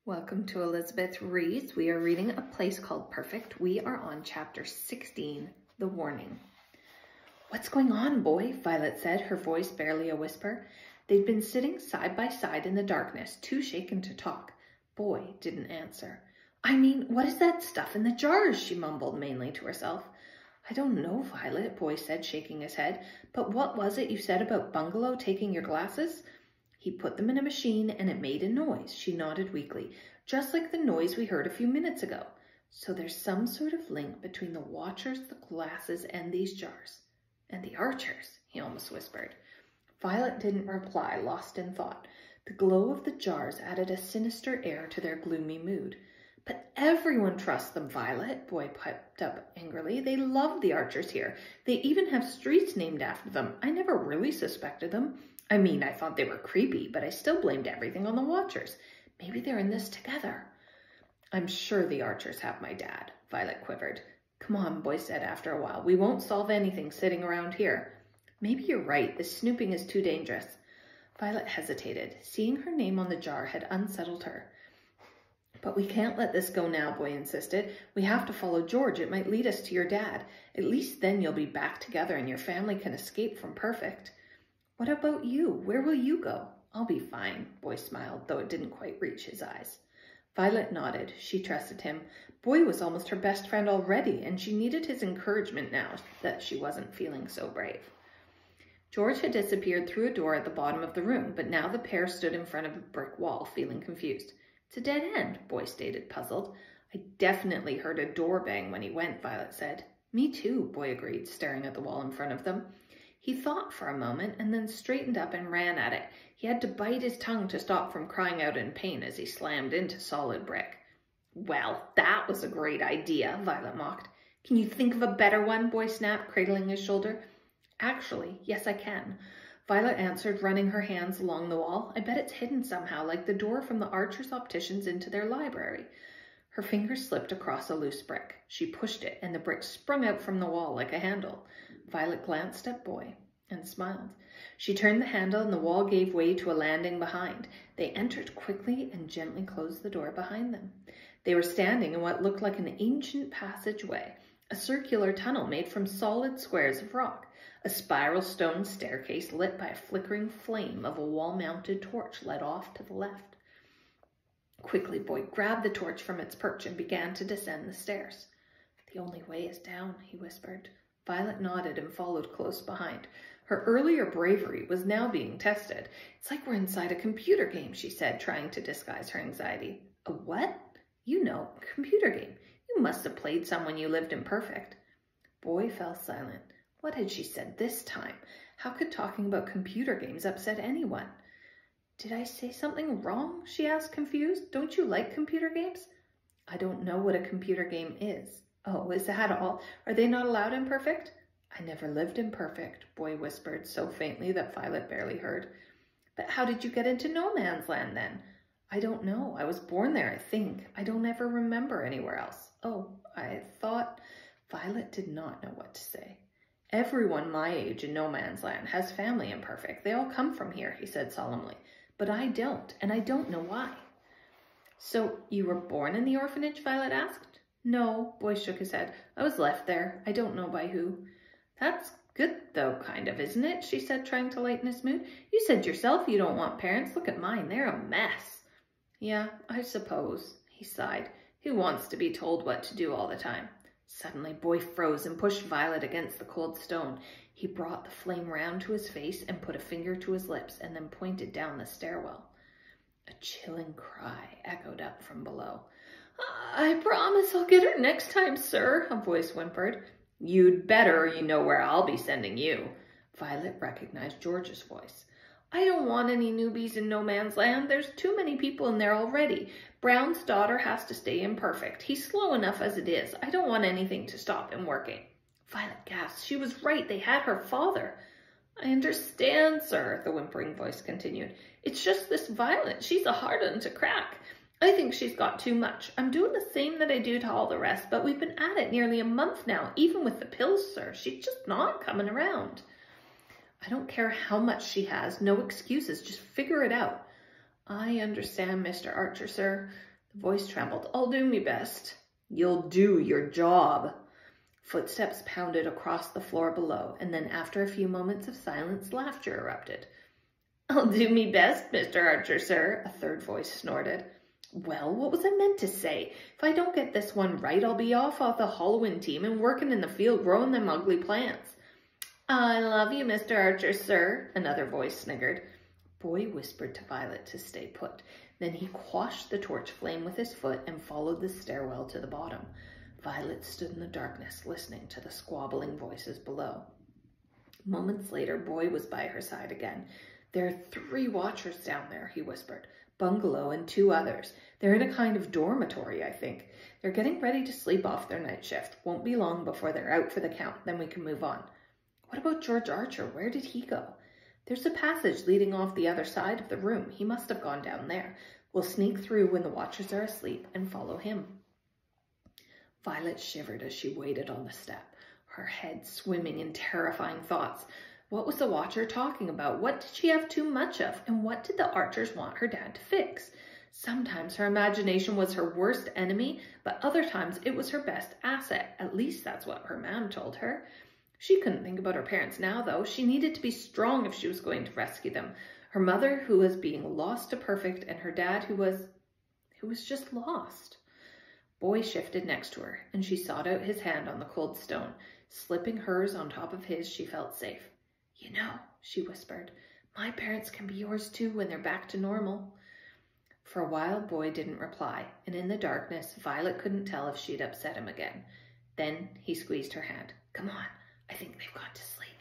Welcome to Elizabeth Reads. We are reading A Place Called Perfect. We are on chapter 16, The Warning. "What's going on, boy?" Violet said, her voice barely a whisper. They'd been sitting side by side in the darkness, too shaken to talk. Boy didn't answer. "I mean, what is that stuff in the jars?" she mumbled, mainly to herself. "I don't know, Violet," Boy said, shaking his head. "But what was it you said about Bungalow taking your glasses?" "He put them in a machine and it made a noise," she nodded weakly, "just like the noise we heard a few minutes ago. So there's some sort of link between the watchers, the glasses, and these jars. And the archers," he almost whispered. Violet didn't reply, lost in thought. The glow of the jars added a sinister air to their gloomy mood. "But everyone trusts them, Violet," Boy piped up angrily. "They love the archers here. They even have streets named after them. I never really suspected them. I mean, I thought they were creepy, but I still blamed everything on the watchers. Maybe they're in this together." "I'm sure the archers have my dad," Violet quivered. "Come on," Boy said after a while. "We won't solve anything sitting around here." "Maybe you're right. This snooping is too dangerous." Violet hesitated. Seeing her name on the jar had unsettled her. "But we can't let this go now," Boy insisted. "We have to follow George. It might lead us to your dad. At least then you'll be back together and your family can escape from Perfect." "What about you? Where will you go?" "I'll be fine," Boy smiled, though it didn't quite reach his eyes. Violet nodded. She trusted him. Boy was almost her best friend already, and she needed his encouragement now that she wasn't feeling so brave. George had disappeared through a door at the bottom of the room, but now the pair stood in front of a brick wall, feeling confused. "It's a dead end," Boy stated, puzzled. "I definitely heard a door bang when he went," Violet said. "Me too," Boy agreed, staring at the wall in front of them. He thought for a moment and then straightened up and ran at it. He had to bite his tongue to stop from crying out in pain as he slammed into solid brick. "Well, that was a great idea," Violet mocked. "Can you think of a better one?" Boy snapped, cradling his shoulder. "Actually, yes, I can," Violet answered, running her hands along the wall. "I bet it's hidden somehow, like the door from the Archer's opticians into their library." Her fingers slipped across a loose brick. She pushed it, and the brick sprung out from the wall like a handle. Violet glanced at Boy and smiled. She turned the handle, and the wall gave way to a landing behind. They entered quickly and gently closed the door behind them. They were standing in what looked like an ancient passageway, a circular tunnel made from solid squares of rock. A spiral stone staircase lit by a flickering flame of a wall-mounted torch led off to the left. Quickly, Boy grabbed the torch from its perch and began to descend the stairs. "The only way is down," he whispered. Violet nodded and followed close behind. Her earlier bravery was now being tested. "It's like we're inside a computer game," she said, trying to disguise her anxiety. "A what?" "You know, computer game. You must have played some when you lived in Perfect." Boy fell silent. What had she said this time? How could talking about computer games upset anyone? "Did I say something wrong?" she asked, confused. "Don't you like computer games?" "I don't know what a computer game is." "Oh, is that all? Are they not allowed in Perfect?" "I never lived in Perfect," Boy whispered so faintly that Violet barely heard. "But how did you get into No Man's Land then?" "I don't know. I was born there, I think. I don't ever remember anywhere else." "Oh, I thought—" Violet did not know what to say. "Everyone my age in No Man's Land has family in Perfect. They all come from here," he said solemnly. "But I don't, and I don't know why." "So you were born in the orphanage?" Violet asked. "No," Boy shook his head. "I was left there. I don't know by who." "That's good, though, kind of, isn't it?" she said, trying to lighten his mood. "You said yourself you don't want parents. Look at mine. They're a mess." "Yeah, I suppose," he sighed. "Who wants to be told what to do all the time?" Suddenly, Boy froze and pushed Violet against the cold stone. He brought the flame round to his face and put a finger to his lips and then pointed down the stairwell. A chilling cry echoed up from below. "I promise I'll get her next time, sir," a voice whimpered. "You'd better, or you know where I'll be sending you." Violet recognized George's voice. "I don't want any newbies in No Man's Land. There's too many people in there already. Brown's daughter has to stay in Perfect. He's slow enough as it is. I don't want anything to stop him working." Violet gasped. She was right. They had her father. "I understand, sir," the whimpering voice continued. "It's just this Violet. She's a hard one to crack. I think she's got too much. I'm doing the same that I do to all the rest, but we've been at it nearly a month now, even with the pills, sir. She's just not coming around." "I don't care how much she has. No excuses. Just figure it out." "I understand, Mr. Archer, sir." The voice trembled. I'll do me best. You'll do your job. Footsteps pounded across the floor below, and then after a few moments of silence, laughter erupted. I'll do me best, Mr. Archer, sir, a third voice snorted. Well, what was I meant to say? If I don't get this one right, I'll be off the Halloween team and working in the field growing them ugly plants. I love you, Mr. Archer, sir, another voice sniggered. Boy whispered to Violet to stay put. Then he quashed the torch flame with his foot and followed the stairwell to the bottom. Violet stood in the darkness, listening to the squabbling voices below. Moments later, Boy was by her side again. There are 3 watchers down there, he whispered. Bungalow and 2 others. They're in a kind of dormitory, I think. They're getting ready to sleep off their night shift. Won't be long before they're out for the count, then we can move on. What about George Archer? Where did he go? There's a passage leading off the other side of the room. He must have gone down there. We'll sneak through when the watchers are asleep and follow him. Violet shivered as she waited on the step, her head swimming in terrifying thoughts. What was the watcher talking about? What did she have too much of? And what did the Archers want her dad to fix? Sometimes her imagination was her worst enemy, but other times it was her best asset. At least that's what her mom told her. She couldn't think about her parents now, though. She needed to be strong if she was going to rescue them. Her mother, who was being lost to Perfect, and her dad, who was just lost. Boy shifted next to her, and she sought out his hand on the cold stone. Slipping hers on top of his, she felt safe. You know, she whispered, my parents can be yours too when they're back to normal. For a while, Boy didn't reply, and in the darkness, Violet couldn't tell if she'd upset him again. Then he squeezed her hand. Come on. I think they've gone to sleep.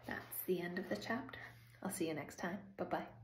That's the end of the chapter. I'll see you next time. Bye-bye.